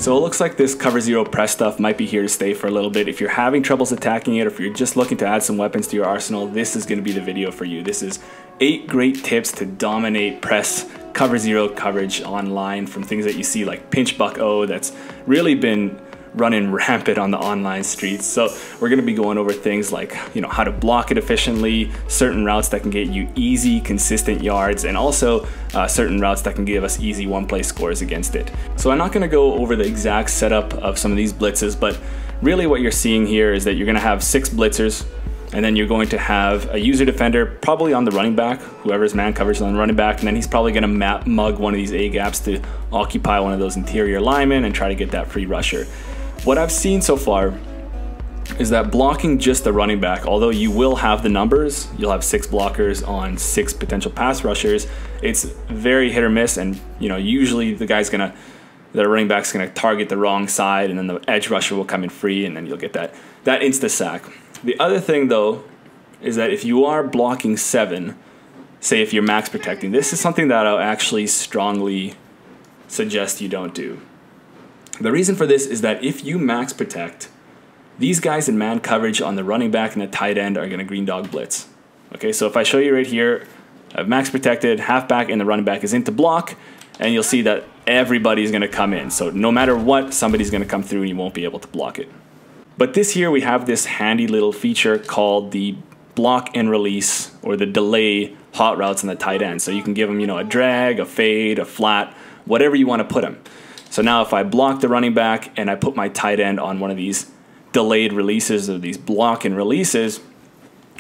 So it looks like this cover zero press stuff might be here to stay for a little bit. If you're having troubles attacking it, or if you're just looking to add some weapons to your arsenal, this is going to be the video for you. This is 8 great tips to dominate press cover zero coverage online from things that you see like Pinch Buck O that's really been running rampant on the online streets. So we're going to be going over things like, you know, how to block it efficiently, certain routes that can get you easy, consistent yards, and also certain routes that can give us easy one-play scores against it. So I'm not going to go over the exact setup of some of these blitzes, but really what you're seeing here is that you're going to have 6 blitzers, and then you're going to have a user defender probably on the running back, whoever's man coverage on the running back, and then he's probably going to mug one of these A gaps to occupy one of those interior linemen and try to get that free rusher. What I've seen so far is that blocking just the running back, although you will have the numbers, you'll have 6 blockers on 6 potential pass rushers, it's very hit or miss, and you know, usually the running back's gonna target the wrong side, and then the edge rusher will come in free, and then you'll get that insta sack. The other thing though is that if you are blocking 7, say if you're max protecting, this is something that I'll actually strongly suggest you don't do. The reason for this is that if you max protect, these guys in man coverage on the running back and the tight end are going to green dog blitz. Okay, so if I show you right here, I've max protected, halfback and the running back is into block, and you'll see that everybody's going to come in. So no matter what, somebody's going to come through and you won't be able to block it. But this here, we have this handy little feature called the block and release, or the delay hot routes on the tight end. So you can give them, you know, a drag, a fade, a flat, whatever you want to put them. So now if I block the running back and I put my tight end on one of these delayed releases or these block and releases,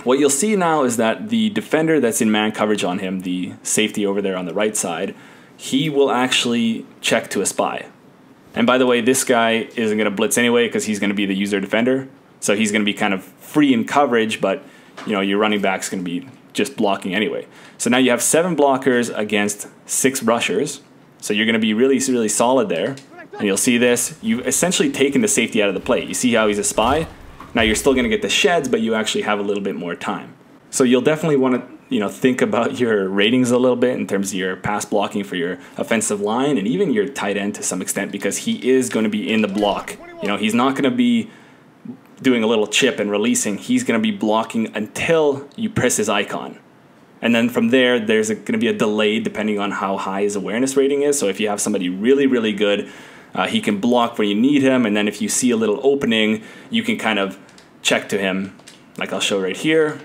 what you'll see now is that the defender that's in man coverage on him, the safety over there on the right side, he will actually check to a spy. And by the way, this guy isn't going to blitz anyway because he's going to be the user defender. So he's going to be kind of free in coverage, but you know, your running back's going to be just blocking anyway. So now you have 7 blockers against 6 rushers. So you're going to be really, really solid there. And you'll see this. You've essentially taken the safety out of the play. You see how he's a spy? Now you're still going to get the sheds, but you actually have a little bit more time. So you'll definitely want to, you know, think about your ratings a little bit in terms of your pass blocking for your offensive line and even your tight end to some extent, because he is going to be in the block. You know, he's not going to be doing a little chip and releasing. He's going to be blocking until you press his icon. And then from there, there's going to be a delay depending on how high his awareness rating is. So if you have somebody really, really good, he can block when you need him. And then if you see a little opening, you can kind of check to him, like I'll show right here.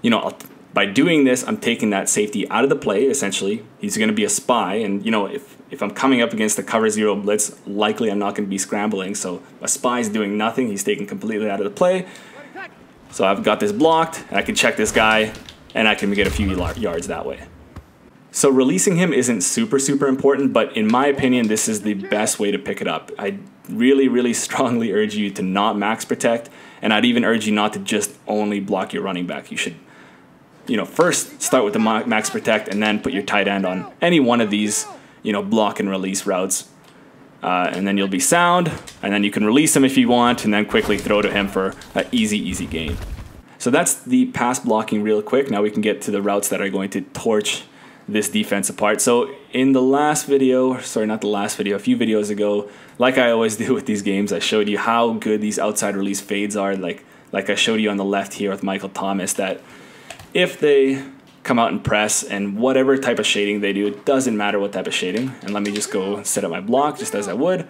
You know, by doing this, I'm taking that safety out of the play, essentially. He's going to be a spy. And, you know, if I'm coming up against the cover zero blitz, likely I'm not going to be scrambling. So a spy's doing nothing. He's taken completely out of the play. So I've got this blocked, and I can check this guy, and I can get a few yards that way. So releasing him isn't super, super important, but in my opinion, this is the best way to pick it up. I really, really strongly urge you to not max protect, and I'd even urge you not to just only block your running back. You should, you know, first start with the max protect and then put your tight end on any one of these, you know, block and release routes. And then you'll be sound, and then you can release him if you want, and then quickly throw to him for an easy, easy gain. So that's the pass blocking real quick. Now we can get to the routes that are going to torch this defense apart. So in the last video, sorry, not the last video, a few videos ago, like I always do with these games, I showed you how good these outside release fades are. Like I showed you on the left here with Michael Thomas, that if they come out and press and whatever type of shading they do, it doesn't matter what type of shading. And let me just go set up my block just as I would.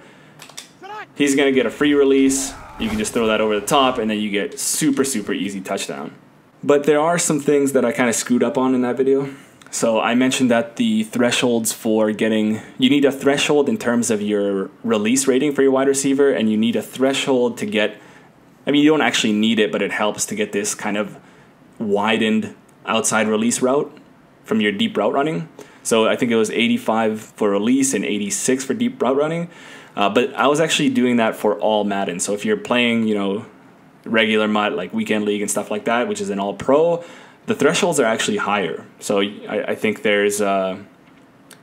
He's going to get a free release. You can just throw that over the top, and then you get super, super easy touchdown. But there are some things that I kind of screwed up on in that video. So I mentioned that the thresholds for getting, you need a threshold in terms of your release rating for your wide receiver, and you need a threshold to get, I mean, you don't actually need it, but it helps to get this kind of widened outside release route from your deep route running. So I think it was 85 for release and 86 for deep route running. But I was actually doing that for all Madden. So if you're playing, you know, regular MUT, like Weekend League and stuff like that, which is an all pro, the thresholds are actually higher. So I think there is a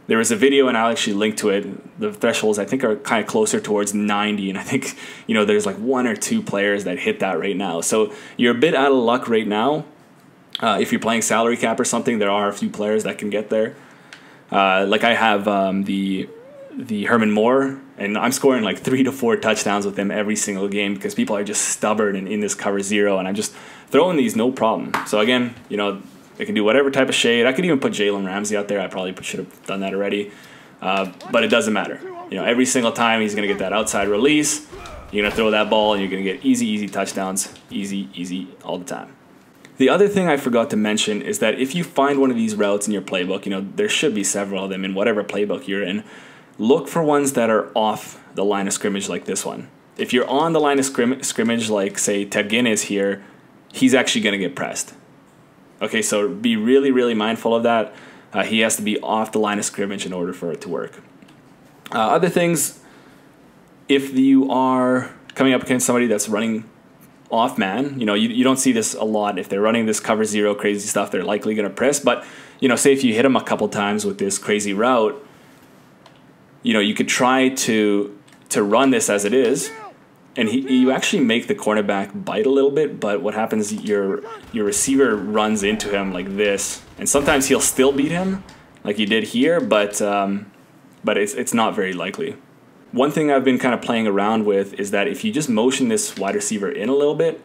video, and I'll actually link to it. The thresholds, I think, are kind of closer towards 90. And I think, you know, there's like 1 or 2 players that hit that right now. So you're a bit out of luck right now. If you're playing salary cap or something, there are a few players that can get there. Like I have the the Herman Moore, and I'm scoring like 3 to 4 touchdowns with him every single game because people are just stubborn and in this cover zero, and I'm just throwing these no problem. So again, you know, I can do whatever type of shade. I could even put Jalen Ramsey out there. I probably should have done that already, but it doesn't matter. You know, every single time he's going to get that outside release. You're going to throw that ball and you're going to get easy touchdowns. Easy all the time. The other thing I forgot to mention is that if you find one of these routes in your playbook, you know, there should be several of them in whatever playbook you're in, look for ones that are off the line of scrimmage like this one. If you're on the line of scrimmage like, say, Ted Ginn is here, he's actually going to get pressed. Okay, so be really mindful of that. He has to be off the line of scrimmage in order for it to work. Other things, if you are coming up against somebody that's running off man, you know, you don't see this a lot. If they're running this cover zero crazy stuff, they're likely going to press. But, you know, say if you hit them a couple times with this crazy route, you know, you could try to run this as it is, and you actually make the cornerback bite a little bit. But what happens, your receiver runs into him like this, and sometimes he'll still beat him like he did here, but it's not very likely. One thing I've been kind of playing around with is that if you just motion this wide receiver in a little bit,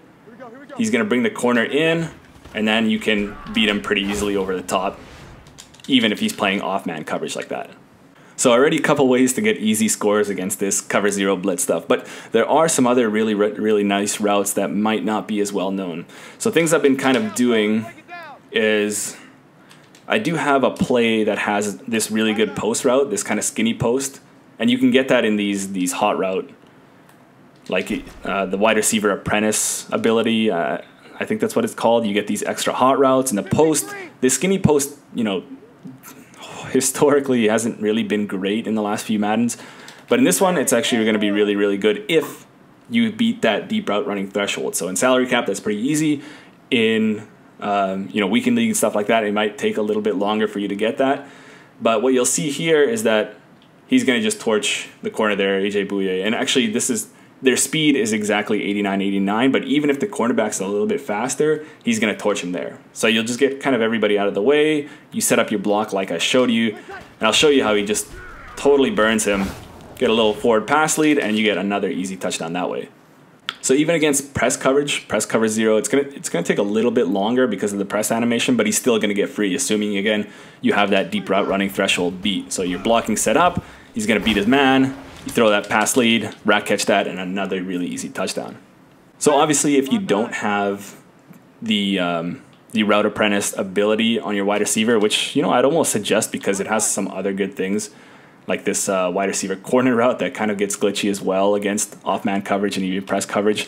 he's going to bring the corner in, and then you can beat him pretty easily over the top, even if he's playing off-man coverage like that. So already a couple ways to get easy scores against this cover zero blitz stuff, but there are some other really nice routes that might not be as well known. So things I've been kind of doing is I do have a play that has this really good post route, this kind of skinny post. And you can get that in these hot route, like the wide receiver apprentice ability. I think that's what it's called. You get these extra hot routes in the post. This skinny post, you know, historically hasn't really been great in the last few Maddens. But in this one, it's actually going to be really good if you beat that deep route running threshold. So in salary cap, that's pretty easy. In you know, weekend league and stuff like that, it might take a little bit longer for you to get that. But what you'll see here is that he's going to just torch the corner there, AJ Bouye. And actually, their speed is exactly 89, but even if the cornerback's a little bit faster, he's going to torch him there. So you'll just get kind of everybody out of the way. You set up your block like I showed you, and I'll show you how he just totally burns him. Get a little forward pass lead, and you get another easy touchdown that way. So even against press cover zero, it's gonna take a little bit longer because of the press animation, but he's still gonna get free, assuming again you have that deep route running threshold beat. So you're blocking set up, he's gonna beat his man, you throw that pass lead, rat catch that, and another really easy touchdown. So obviously if you don't have the route apprentice ability on your wide receiver, which, you know, I'd almost suggest because it has some other good things, like this wide receiver corner route that kind of gets glitchy as well against off-man coverage and even press coverage.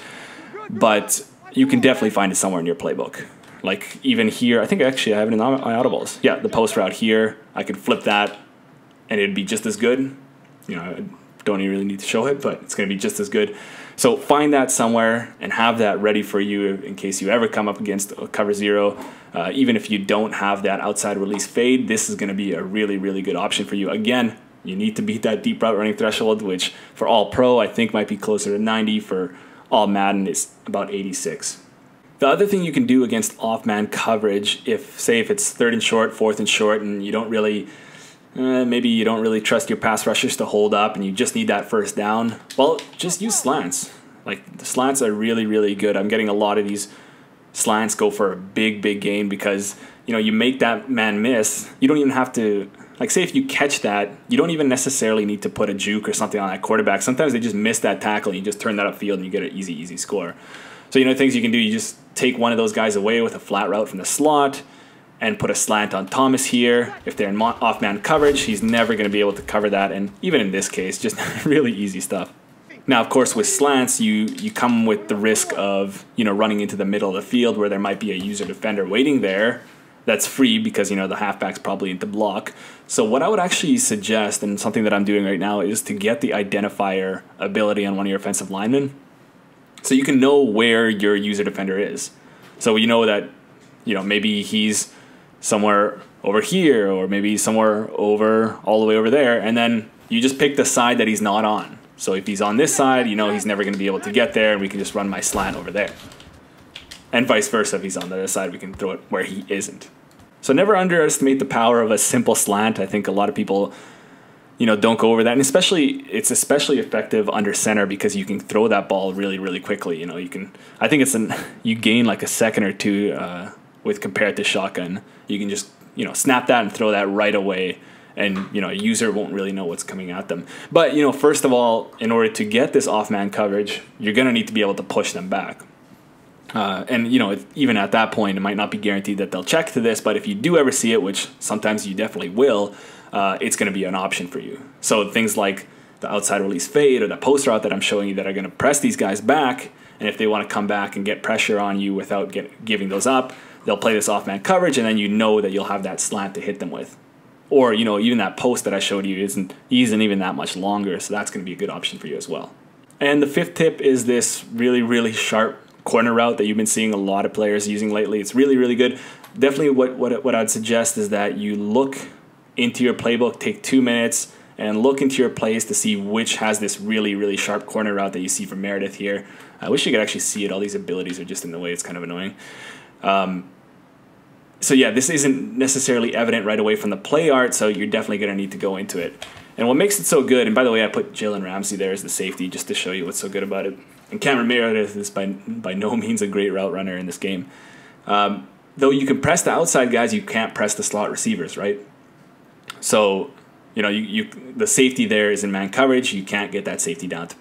But you can definitely find it somewhere in your playbook. Like even here, I think actually I have it in my audibles. Yeah, the post route here, I could flip that and it'd be just as good. You know, I don't even really need to show it, but it's going to be just as good. So find that somewhere and have that ready for you in case you ever come up against a cover zero. Even if you don't have that outside release fade, this is going to be a really good option for you. Again, you need to beat that deep route running threshold, which for all pro, I think might be closer to 90. For all Madden, is about 86. The other thing you can do against off-man coverage, if it's 3rd and short, 4th and short, and you don't really, maybe you don't really trust your pass rushers to hold up and you just need that first down, well, just use slants. Like the slants are really good. I'm getting a lot of these slants go for a big gain because, you know, you make that man miss. You don't even have to, like say if you catch that, you don't even necessarily need to put a juke or something on that quarterback. Sometimes they just miss that tackle and you just turn that upfield and you get an easy score. So, you know, things you can do, you just take one of those guys away with a flat route from the slot and put a slant on Thomas here. If they're in off-man coverage, he's never going to be able to cover that. And even in this case, just really easy stuff. Now, of course, with slants, you come with the risk of, you know, running into the middle of the field where there might be a user defender waiting there. That's free because, you know, the halfback's probably into block. So what I would actually suggest, and something that I'm doing right now, is to get the identifier ability on one of your offensive linemen so you can know where your user defender is. So you know that, you know, maybe he's somewhere over here or maybe somewhere over all the way over there, and then you just pick the side that he's not on. So if he's on this side, you know he's never going to be able to get there, and we can just run my slant over there. And vice versa, if he's on the other side, we can throw it where he isn't. So never underestimate the power of a simple slant. I think a lot of people don't go over that. And it's especially effective under center because you can throw that ball really, really quickly. I think you gain like a second or two with compared to shotgun. You can just, snap that and throw that right away. And, a user won't really know what's coming at them. But, first of all, in order to get this off-man coverage, you're going to need to be able to push them back. And, even at that point, it might not be guaranteed that they'll check to this, but if you do ever see it, which sometimes you definitely will, it's going to be an option for you. So things like the outside release fade or the post route that I'm showing you that are going to press these guys back, and if they want to come back and get pressure on you without giving those up, they'll play this off-man coverage, and then that you'll have that slant to hit them with. Or, even that post that I showed you isn't even that much longer, so that's going to be a good option for you as well. And the fifth tip is this really, really sharp corner route that you've been seeing a lot of players using lately. It's really, really good. Definitely what I'd suggest is that you look into your playbook, take 2 minutes, and look into your plays to see which has this really, really sharp corner route that you see from Meredith here. I wish you could actually see it. All these abilities are just in the way. It's kind of annoying. So yeah, this isn't necessarily evident right away from the play art, so you're definitely going to need to go into it. And what makes it so good, and by the way, I put Jalen Ramsey there as the safety just to show you what's so good about it. And Cameron Meredith is by no means a great route runner in this game. Though you can press the outside guys, you can't press the slot receivers, right? So, the safety there is in man coverage. You can't get that safety down to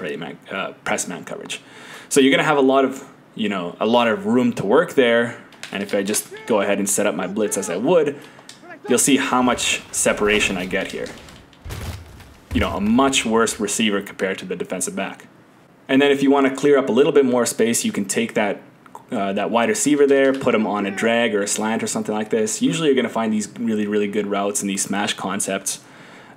press man coverage. So you're going to have a lot of room to work there. And if I just go ahead and set up my blitz as I would, you'll see how much separation I get here. A much worse receiver compared to the defensive back. And then if you want to clear up a little bit more space, you can take that wide receiver there, put him on a drag or a slant or something like this. Usually you're going to find these really, really good routes and these smash concepts.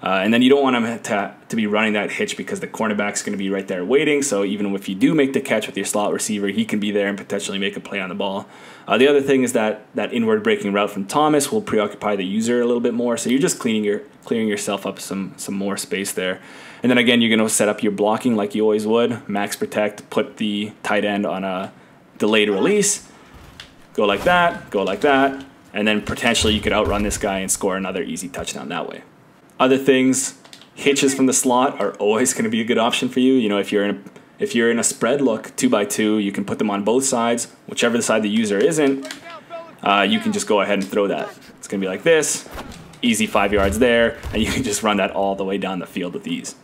And then you don't want him to be running that hitch because the cornerback's going to be right there waiting. So even if you do make the catch with your slot receiver, he can be there and potentially make a play on the ball. The other thing is that inward breaking route from Thomas will preoccupy the user a little bit more. So you're just clearing yourself up some more space there. And then again, you're going to set up your blocking like you always would. Max protect, put the tight end on a delayed release. Go like that, and then potentially you could outrun this guy and score another easy touchdown that way. Other things, hitches from the slot are always going to be a good option for you. If you're in a spread look 2x2, you can put them on both sides. Whichever side the user isn't, you can just go ahead and throw that. It's going to be like this, easy 5 yards there, and you can just run that all the way down the field with ease.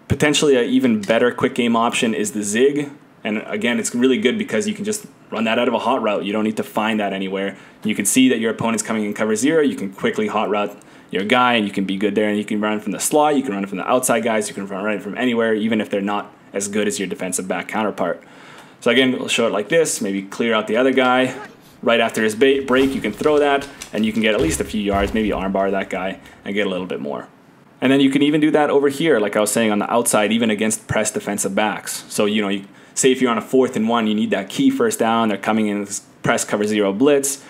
Potentially an even better quick game option is the zig. And again, it's really good because you can just run that out of a hot route. You don't need to find that anywhere. You can see that your opponent's coming in cover 0. You can quickly hot route your guy and you can be good there. And you can run from the slot. You can run from the outside guys. You can run from anywhere, even if they're not as good as your defensive back counterpart. So again, we'll show it like this. Maybe clear out the other guy. Right after his break, you can throw that and you can get at least a few yards, maybe armbar that guy and get a little bit more. And then you can even do that over here, like I was saying, on the outside, even against press defensive backs. So, say if you're on a 4th and 1, you need that key first down. They're coming in press cover 0 blitz.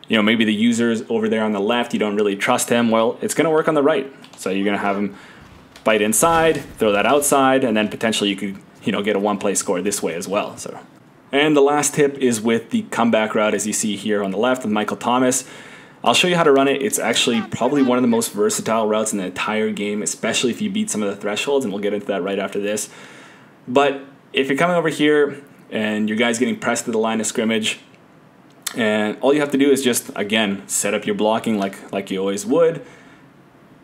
Maybe the user's over there on the left. You don't really trust him. Well, it's going to work on the right. So you're going to have him bite inside, throw that outside, and then potentially you could, get a one-play score this way as well. So, and the last tip is with the comeback route, as you see here on the left with Michael Thomas. I'll show you how to run it. It's actually probably one of the most versatile routes in the entire game, especially if you beat some of the thresholds, and we'll get into that right after this. But if you're coming over here and your guy's getting pressed to the line of scrimmage, and all you have to do is just, again, set up your blocking like you always would,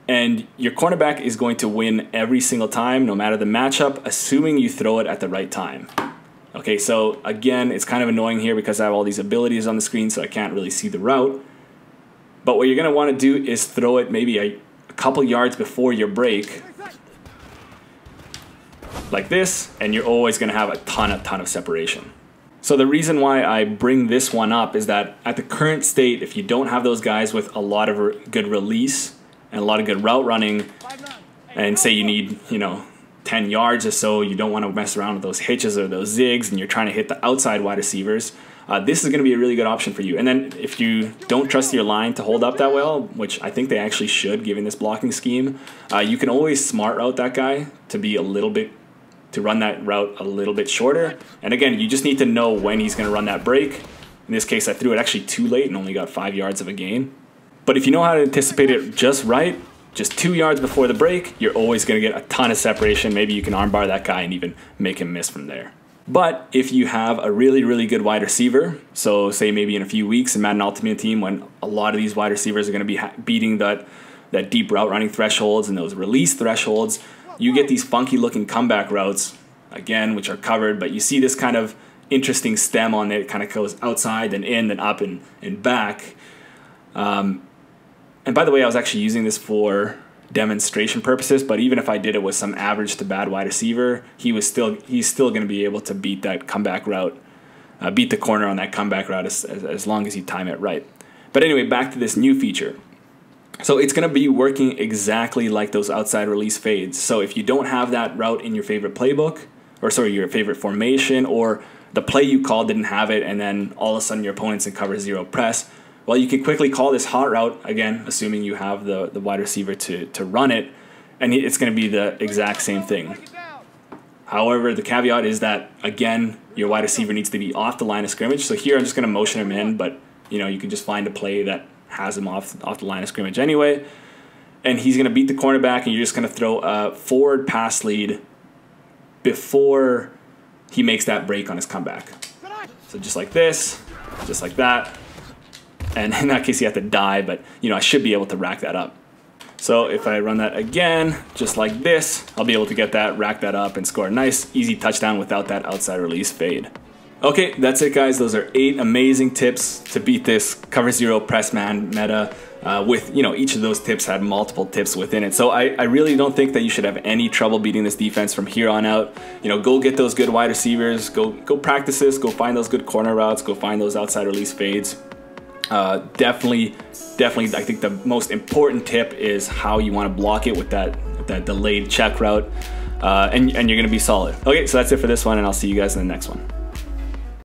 and your cornerback is going to win every single time, no matter the matchup, assuming you throw it at the right time. Okay, so again, it's kind of annoying here because I have all these abilities on the screen, so I can't really see the route. But what you're going to want to do is throw it maybe a couple yards before your break, like this, and you're always going to have a ton of separation. So the reason why I bring this one up is that at the current state, if you don't have those guys with a lot of good release and a lot of good route running, and say you need, 10 yards or so, you don't want to mess around with those hitches or those zigs, and you're trying to hit the outside wide receivers, this is going to be a really good option for you. And then if you don't trust your line to hold up that well, which I think they actually should given this blocking scheme, you can always smart route that guy to be to run that route a little bit shorter. And again, you just need to know when he's going to run that break. In this case, I threw it actually too late and only got 5 yards of a gain. But if you know how to anticipate it just right, just 2 yards before the break, you're always gonna get a ton of separation. Maybe you can armbar that guy and even make him miss from there. But if you have a really, really good wide receiver, so say maybe in a few weeks in Madden Ultimate Team when a lot of these wide receivers are gonna be beating that deep route running thresholds and those release thresholds, you get these funky looking comeback routes, again, which are covered, but you see this kind of interesting stem on it. It kind of goes outside, then in, then up and back. And by the way, I was actually using this for demonstration purposes, but even if I did it with some average to bad wide receiver, he's still going to be able to beat that comeback route, beat the corner on that comeback route as long as you time it right. But anyway, back to this new feature. So it's going to be working exactly like those outside release fades. So if you don't have that route in your favorite playbook, or sorry, your favorite formation, or the play you called didn't have it, and then all of a sudden your opponent's in cover zero press, well, you can quickly call this hot route, again, assuming you have the wide receiver to run it, and it's going to be the exact same thing. However, the caveat is that, again, your wide receiver needs to be off the line of scrimmage. So here I'm just going to motion him in, but you can just find a play that has him off the line of scrimmage anyway. And he's going to beat the cornerback, and you're just going to throw a forward pass lead before he makes that break on his comeback. So just like this, just like that. And in that case, you have to die, but I should be able to rack that up. So if I run that again, just like this, I'll be able to get that, rack that up, and score a nice, easy touchdown without that outside release fade. Okay, that's it, guys. Those are 8 amazing tips to beat this cover zero press man meta. With each of those tips had multiple tips within it. So I really don't think that you should have any trouble beating this defense from here on out. Go get those good wide receivers, go practice this, go find those good corner routes, go find those outside release fades. Definitely, I think the most important tip is how you want to block it with that delayed check route, and you're gonna be solid. Okay, so that's it for this one, and I'll see you guys in the next one.